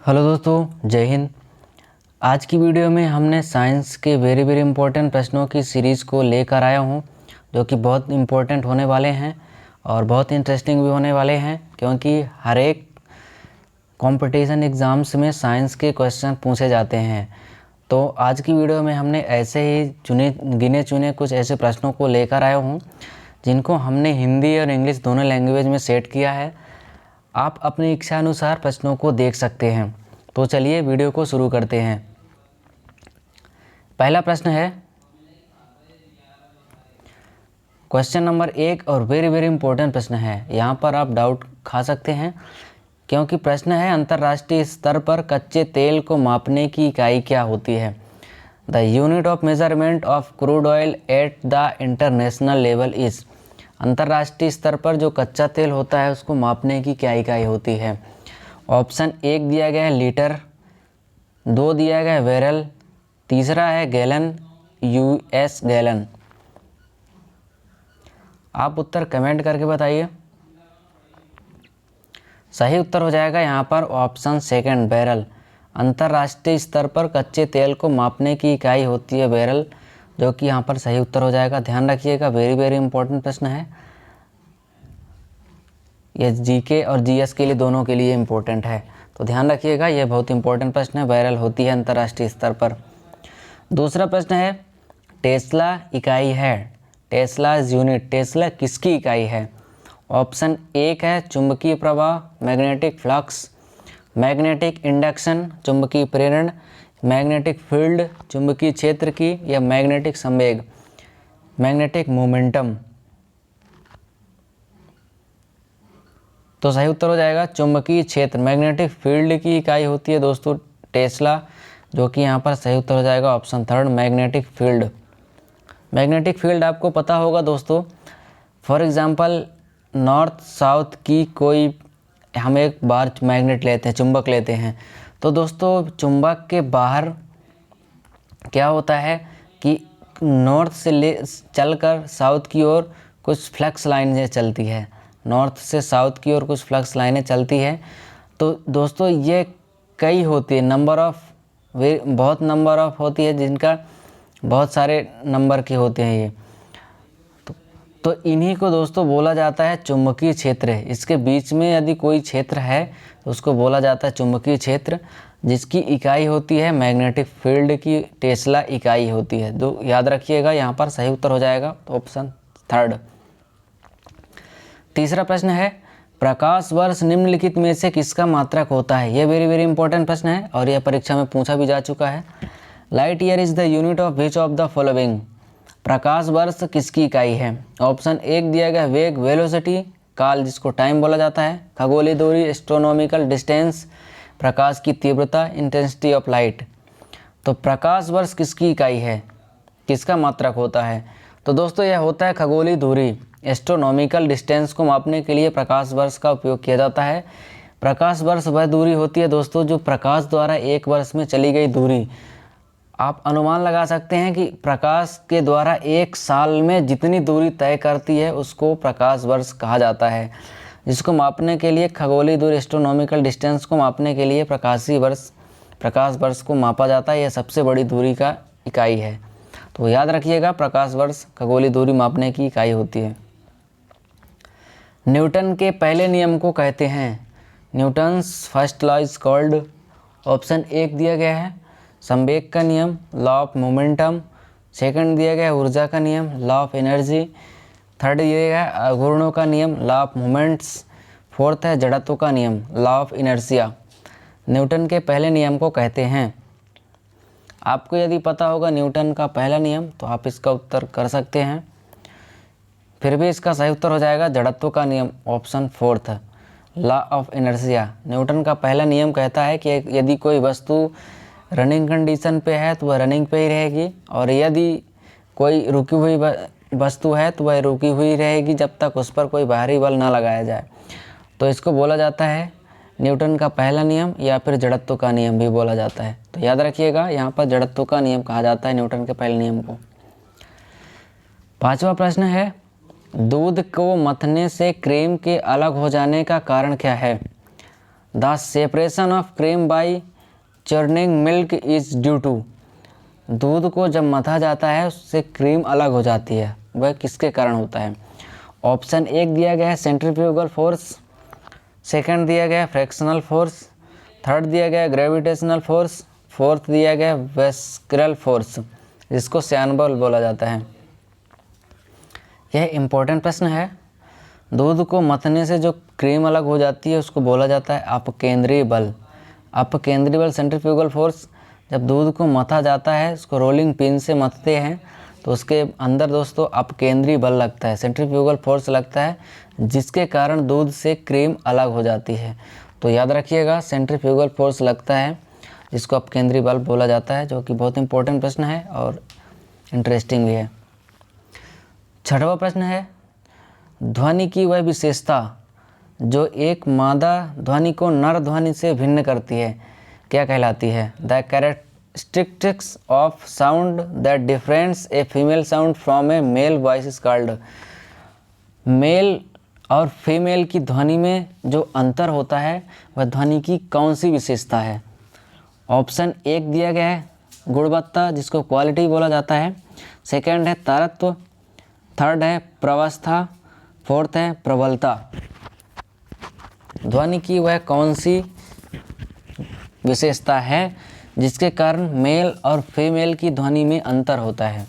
Hello दोस्तों, जय हिंद। आज की वीडियो में हमने साइंस के वेरी इंपॉर्टेंट प्रश्नों की सीरीज़ को लेकर आया हूं, जो कि बहुत इम्पोर्टेंट होने वाले हैं और बहुत इंटरेस्टिंग भी होने वाले हैं, क्योंकि हर एक कंपटीशन एग्ज़ाम्स में साइंस के क्वेश्चन पूछे जाते हैं। तो आज की वीडियो में हमने ऐसे ही गिने चुने कुछ ऐसे प्रश्नों को लेकर आया हूँ जिनको हमने हिंदी और इंग्लिश दोनों लैंग्वेज में सेट किया है। आप अपनी इच्छा अनुसार प्रश्नों को देख सकते हैं। तो चलिए वीडियो को शुरू करते हैं। पहला प्रश्न है क्वेश्चन नंबर 1 और वेरी इंपॉर्टेंट प्रश्न है। यहाँ पर आप डाउट खा सकते हैं, क्योंकि प्रश्न है अंतर्राष्ट्रीय स्तर पर कच्चे तेल को मापने की इकाई क्या होती है। The unit of measurement of crude oil at the international level is. अंतर्राष्ट्रीय स्तर पर जो कच्चा तेल होता है उसको मापने की क्या इकाई होती है। ऑप्शन 1 दिया गया है लीटर, 2 दिया गया है बैरल, तीसरा है गैलन, यूएस गैलन। आप उत्तर कमेंट करके बताइए। सही उत्तर हो जाएगा यहाँ पर ऑप्शन 2 बैरल। अंतर्राष्ट्रीय स्तर पर कच्चे तेल को मापने की इकाई होती है बैरल, जो कि यहाँ पर सही उत्तर हो जाएगा। ध्यान रखिएगा, वेरी इंपॉर्टेंट प्रश्न है। ये जीके और जीएस के लिए दोनों के लिए इम्पोर्टेंट है, तो ध्यान रखिएगा, ये बहुत इंपॉर्टेंट प्रश्न है। बैरल होती है अंतर्राष्ट्रीय स्तर पर। दूसरा प्रश्न है टेस्ला इकाई है। टेस्ला यूनिट, टेस्ला किसकी इकाई है। ऑप्शन 1 है चुंबकीय प्रवाह, मैग्नेटिक फ्लक्स, मैग्नेटिक इंडक्शन चुंबकीय प्रेरण, मैग्नेटिक फील्ड चुंबकीय क्षेत्र की, या मैग्नेटिक संवेग मैग्नेटिक मोमेंटम। तो सही उत्तर हो जाएगा चुंबकीय क्षेत्र, मैग्नेटिक फील्ड की इकाई होती है दोस्तों टेस्ला, जो कि यहाँ पर सही उत्तर हो जाएगा option 3 magnetic field. Magnetic field आपको पता होगा दोस्तों, फॉर एग्जांपल नॉर्थ साउथ की कोई हम एक बार मैग्नेट लेते हैं, चुंबक लेते हैं, तो दोस्तों चुंबक के बाहर क्या होता है कि नॉर्थ से चलकर साउथ की ओर कुछ फ्लक्स लाइनें चलती है, नॉर्थ से साउथ की ओर कुछ फ्लक्स लाइनें चलती है। तो दोस्तों ये कई होती है, बहुत नंबर ऑफ होती है, जिनका बहुत सारे नंबर के होते हैं ये। तो इन्हीं को दोस्तों बोला जाता है चुंबकीय क्षेत्र। इसके बीच में यदि कोई क्षेत्र है तो उसको बोला जाता है चुंबकीय क्षेत्र, जिसकी इकाई होती है मैग्नेटिक फील्ड की टेस्ला इकाई होती है। तो याद रखिएगा, यहाँ पर सही उत्तर हो जाएगा तो ऑप्शन 3। तीसरा प्रश्न है प्रकाश वर्ष निम्नलिखित में से किसका मात्रक होता है। यह वेरी इंपॉर्टेंट प्रश्न है और यह परीक्षा में पूछा भी जा चुका है। Light year is the unit of which of the following. प्रकाश वर्ष किसकी इकाई है। ऑप्शन 1 दिया गया वेग वेलोसिटी, काल जिसको टाइम बोला जाता है, खगोलीय दूरी एस्ट्रोनॉमिकल डिस्टेंस, प्रकाश की तीव्रता इंटेंसिटी ऑफ लाइट। तो प्रकाश वर्ष किसकी इकाई है, किसका मात्रक होता है। तो दोस्तों यह होता है खगोलीय दूरी। एस्ट्रोनॉमिकल डिस्टेंस को मापने के लिए प्रकाश वर्ष का उपयोग किया जाता है। प्रकाश वर्ष वह दूरी होती है दोस्तों जो प्रकाश द्वारा एक वर्ष में चली गई दूरी। आप अनुमान लगा सकते हैं कि प्रकाश के द्वारा एक साल में जितनी दूरी तय करती है उसको प्रकाश वर्ष कहा जाता है, जिसको मापने के लिए खगोलीय दूरी एस्ट्रोनॉमिकल डिस्टेंस को मापने के लिए प्रकाश वर्ष को मापा जाता है। यह सबसे बड़ी दूरी का इकाई है, तो याद रखिएगा प्रकाश वर्ष खगोलीय दूरी मापने की इकाई होती है। न्यूटन के पहले नियम को कहते हैं। Newton's first law is called. Option 1 दिया गया है संवेग का नियम, लॉ ऑफ मोमेंटम। सेकंड दिया गया है ऊर्जा का नियम, लॉ ऑफ एनर्जी। थर्ड दिया गया है अघूर्णों का नियम, लॉ ऑफ मोमेंट्स। फोर्थ है जड़त्व का नियम, लॉ ऑफ इनर्शिया। न्यूटन के पहले नियम को कहते हैं। आपको यदि पता होगा न्यूटन का पहला नियम तो आप इसका उत्तर कर सकते हैं, फिर भी इसका सही उत्तर हो जाएगा जड़त्व का नियम, option 4 law of inertia. Newton का पहला नियम कहता है कि यदि कोई वस्तु रनिंग कंडीशन पे है तो वह रनिंग पे ही रहेगी, और यदि कोई रुकी हुई वस्तु है तो वह रुकी हुई रहेगी जब तक उस पर कोई बाहरी बल ना लगाया जाए। तो इसको बोला जाता है न्यूटन का पहला नियम, या फिर जड़त्व का नियम भी बोला जाता है। तो याद रखिएगा यहाँ पर जड़त्व का नियम कहा जाता है न्यूटन के पहले नियम को। 5वां प्रश्न है दूध को मथने से क्रीम के अलग हो जाने का कारण क्या है। The separation of cream by churning milk is due to. दूध को जब मथा जाता है उससे क्रीम अलग हो जाती है, वह किसके कारण होता है? ऑप्शन 1 दिया गया है सेंट्रीफ्यूगल फोर्स, सेकंड दिया गया है फ्रैक्शनल फोर्स, थर्ड दिया गया है ग्रेविटेशनल फोर्स, फोर्थ दिया गया है वेस्क्रल फोर्स, जिसको श्यान बल बोला जाता है। यह इम्पोर्टेंट प्रश्न है। दूध को मथने से जो क्रीम अलग हो जाती है उसको बोला जाता है अपकेंद्रीय बल। अपकेंद्रीय बल सेंट्रीफ्यूगल फोर्स। जब दूध को मथा जाता है, उसको रोलिंग पिन से मथते हैं तो उसके अंदर दोस्तों अपकेंद्रीय बल लगता है, सेंट्रीफ्यूगल फोर्स लगता है, जिसके कारण दूध से क्रीम अलग हो जाती है। तो याद रखिएगा सेंट्रीफ्यूगल फोर्स लगता है जिसको अपकेंद्रीय बल बोला जाता है, जो कि बहुत इंपॉर्टेंट प्रश्न है और इंटरेस्टिंग भी है। छठवां प्रश्न है, ध्वनि की वह विशेषता जो एक मादा ध्वनि को नर ध्वनि से भिन्न करती है क्या कहलाती है? The characteristics of sound that difference a female sound from a male voice is called. Male और फीमेल की ध्वनि में जो अंतर होता है वह ध्वनि की कौन सी विशेषता है? ऑप्शन 1 दिया गया है गुणवत्ता, जिसको क्वालिटी बोला जाता है, सेकंड है तारत्व, थर्ड है प्रवस्था, फोर्थ है प्रबलता। ध्वनि की वह कौन सी विशेषता है जिसके कारण मेल और फीमेल की ध्वनि में अंतर होता है?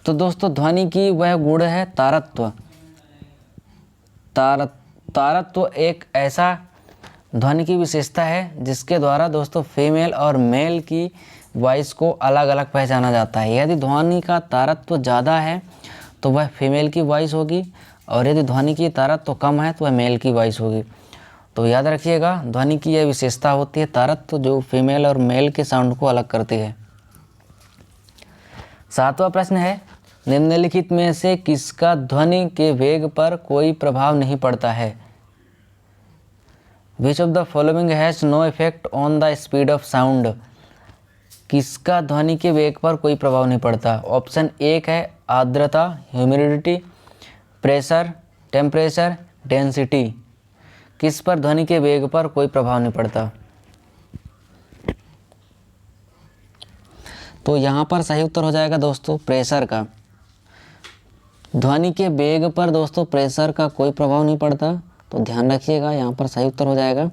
तो दोस्तों ध्वनि की वह गुण है तारत्व। तारत्व एक ऐसा ध्वनि की विशेषता है जिसके द्वारा दोस्तों फीमेल और मेल की वॉइस को अलग अलग पहचाना जाता है। यदि ध्वनि का तारत्व ज़्यादा है तो वह फीमेल की वॉइस होगी, और यदि ध्वनि की तारत्व कम है तो वह मेल की वॉइस होगी। तो याद रखिएगा ध्वनि की यह विशेषता होती है तारत्व, जो फीमेल और मेल के साउंड को अलग करती है। सातवां प्रश्न है, निम्नलिखित में से किसका ध्वनि के वेग पर कोई प्रभाव नहीं पड़ता है? Which of the following has no effect on the speed of sound. किसका ध्वनि के वेग पर कोई प्रभाव नहीं पड़ता? ऑप्शन 1 है आर्द्रता, ह्यूमिडिटी, प्रेशर, टेम्परेचर, डेंसिटी। किस पर ध्वनि के वेग पर कोई प्रभाव नहीं पड़ता? तो यहाँ पर सही उत्तर हो जाएगा दोस्तों प्रेशर का। ध्वनि के वेग पर दोस्तों प्रेशर का कोई प्रभाव नहीं पड़ता, तो ध्यान रखिएगा यहाँ पर सही उत्तर हो जाएगा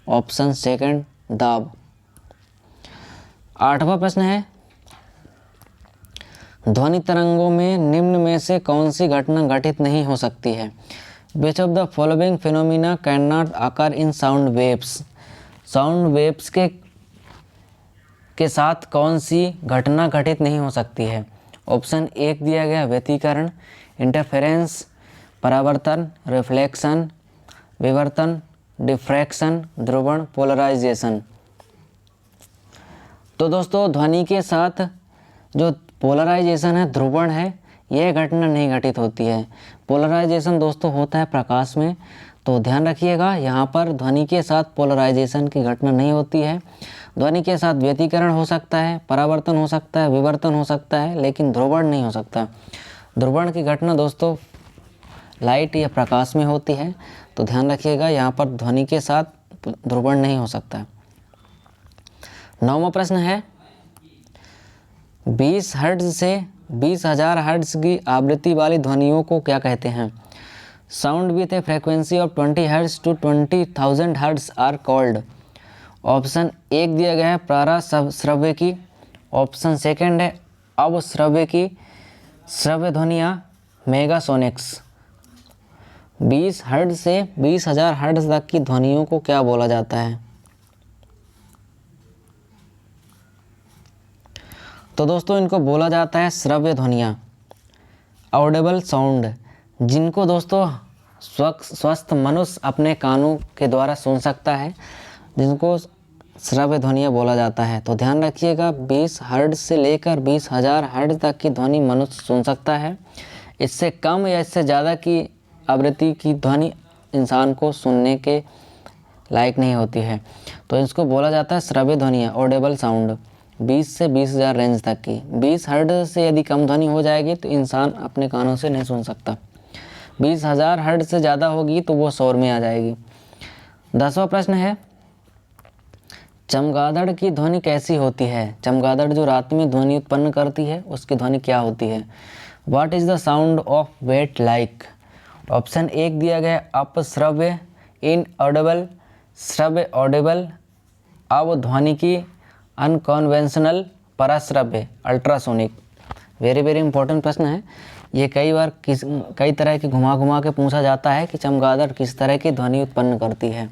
ऑप्शन 2 दाब। 8वां प्रश्न है, ध्वनि तरंगों में निम्न में से कौन सी घटना घटित नहीं हो सकती है? Which of the following phenomena can not occur in sound waves. Sound waves के साथ कौन सी घटना घटित नहीं हो सकती है? ऑप्शन 1 दिया गया व्यतिकरण, इंटरफेरेंस, परावर्तन, रिफ्लेक्शन, विवर्तन, डिफ्रैक्शन, ध्रुवण, पोलराइजेशन। तो दोस्तों ध्वनि के साथ जो पोलराइजेशन है, ध्रुवण है, यह घटना नहीं घटित होती है। पोलराइजेशन दोस्तों होता है प्रकाश में, तो ध्यान रखिएगा यहाँ पर ध्वनि के साथ पोलराइजेशन की घटना नहीं होती है। ध्वनि के साथ व्यतिकरण हो सकता है, परावर्तन हो सकता है, विवर्तन हो सकता है, लेकिन ध्रुवण नहीं हो सकता। ध्रुवण की घटना दोस्तों लाइट या प्रकाश में होती है, तो ध्यान रखिएगा यहाँ पर ध्वनि के साथ ध्रुवण नहीं हो सकता। 9वां प्रश्न है, 20 हर्ट्ज से 20,000 हर्ट्ज की आवृत्ति वाली ध्वनियों को क्या कहते हैं? Sound with a frequency of 20 hertz to 20,000 hertz are called. Option 1 दिया गया है पराश्रव्य, ऑप्शन 2 है अवश्रव्य श्रव्य ध्वनियाँ, मेगासोनिक्स। 20 हर्ट्ज से 20,000 हर्ट्ज तक की ध्वनियों को क्या बोला जाता है? तो दोस्तों इनको बोला जाता है श्रव्य ध्वनियाँ, ऑडिबल साउंड, जिनको दोस्तों स्वस्थ मनुष्य अपने कानों के द्वारा सुन सकता है, जिनको श्रव्य ध्वनियाँ बोला जाता है। तो ध्यान रखिएगा 20 हर्ट्ज से लेकर 20,000 हर्ट्ज तक की ध्वनि मनुष्य सुन सकता है। इससे कम या इससे ज़्यादा की आवृत्ति की ध्वनि इंसान को सुनने के लायक नहीं होती है, तो इसको बोला जाता है श्रव्य ध्वनियाँ, ऑडिबल साउंड। 20 से 20,000 रेंज तक की। 20 हर्ट्ज से यदि कम ध्वनि हो जाएगी तो इंसान अपने कानों से नहीं सुन सकता। 20,000 हर्ट्ज से ज़्यादा होगी तो वो शोर में आ जाएगी। 10वां प्रश्न है, चमगादड़ की ध्वनि कैसी होती है? चमगादड़ जो रात में ध्वनि उत्पन्न करती है उसकी ध्वनि क्या होती है? What is the sound of weight like? Option 1 दिया गया है अपश्रव्य, इनऑडिबल, श्रव्य ऑडिबल, अवध्वनिकी, अनकॉन्वेंशनल, पराश्रव्य, अल्ट्रासोनिक। वेरी वेरी इंपॉर्टेंट प्रश्न है ये। कई तरह के घुमा के पूछा जाता है कि चमगादड़ किस तरह की ध्वनि उत्पन्न करती है।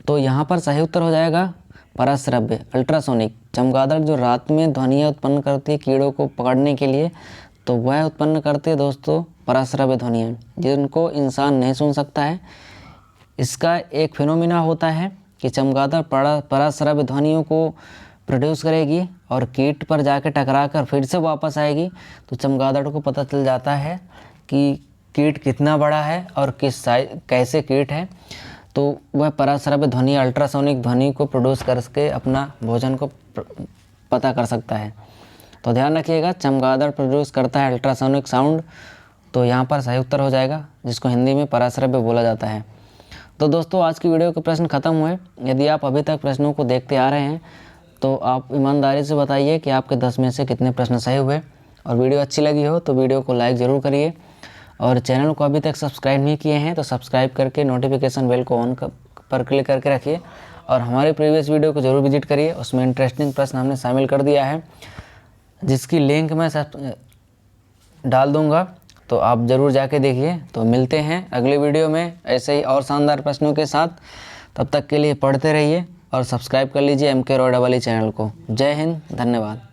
तो यहाँ पर सही उत्तर हो जाएगा पराश्रव्य, अल्ट्रासोनिक। चमगादड़ जो रात में ध्वनियाँ उत्पन्न करती है कीड़ों को पकड़ने के लिए, तो वह उत्पन्न करते हैं दोस्तों पराश्रव्य ध्वनियाँ, जिनको इंसान नहीं सुन सकता है। इसका एक फिनोमिना होता है कि चमगादड़ पराश्रव्य ध्वनियों को प्रोड्यूस करेगी और कीट पर जाके टकरा कर फिर से वापस आएगी, तो चमगादड़ को पता चल जाता है कि कीट कितना बड़ा है और कैसे कीट है, तो वह पराश्रव्य ध्वनि, अल्ट्रासोनिक ध्वनि को प्रोड्यूस करके अपना भोजन को पता कर सकता है। तो ध्यान रखिएगा, चमगादड़ प्रोड्यूस करता है अल्ट्रासोनिक साउंड, तो यहाँ पर सही उत्तर हो जाएगा, जिसको हिंदी में पराश्रव्य बोला जाता है। तो दोस्तों आज की वीडियो के प्रश्न खत्म हुए। यदि आप अभी तक प्रश्नों को देखते आ रहे हैं तो आप ईमानदारी से बताइए कि आपके 10 में से कितने प्रश्न सही हुए। और वीडियो अच्छी लगी हो तो वीडियो को लाइक ज़रूर करिए, और चैनल को अभी तक सब्सक्राइब नहीं किए हैं तो सब्सक्राइब करके नोटिफिकेशन बेल को ऑन पर क्लिक करके रखिए। और हमारे प्रीवियस वीडियो को ज़रूर विजिट करिए, उसमें इंटरेस्टिंग प्रश्न हमने शामिल कर दिया है, जिसकी लिंक मैं डाल दूँगा, तो आप ज़रूर जाके देखिए। तो मिलते हैं अगले वीडियो में ऐसे ही और शानदार प्रश्नों के साथ। तब तक के लिए पढ़ते रहिए और सब्सक्राइब कर लीजिए MK रॉय चैनल को। जय हिंद, धन्यवाद।